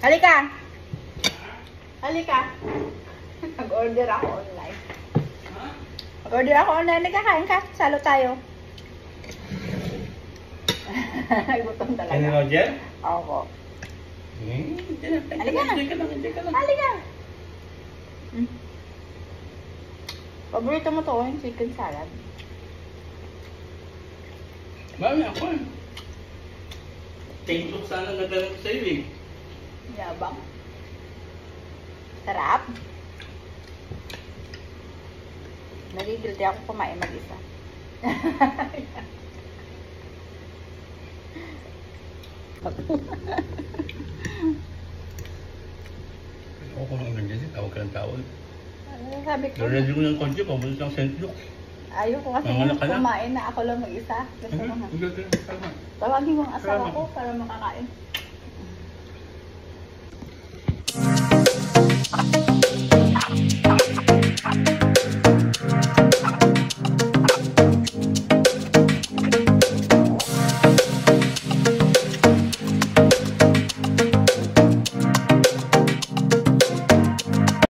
Halika! Halika! Nag-order ako online. Nag-order ako online. Nagkakain ka. Salo tayo. Gutom talaga. Kani Roger? Ako. Halika na. Halika! Paborito mo to, yung chicken salad. Mami, ako eh. Take look sana nadala ko sa'yo eh. Yabang. Sarap. Nagigilty ako kumain mag-isa. Ako kung ang ganyan siya, tawag ka ng tawag. Ano sabi ko? Narinig mo ng konti, pabulit ng St. Luke. Ayoko kasi Nanganak ka na? kumain na ako lang mag-isa. Gusto ko na. Tama. Tawagin mo ang asawa Salamat. ko para makakain.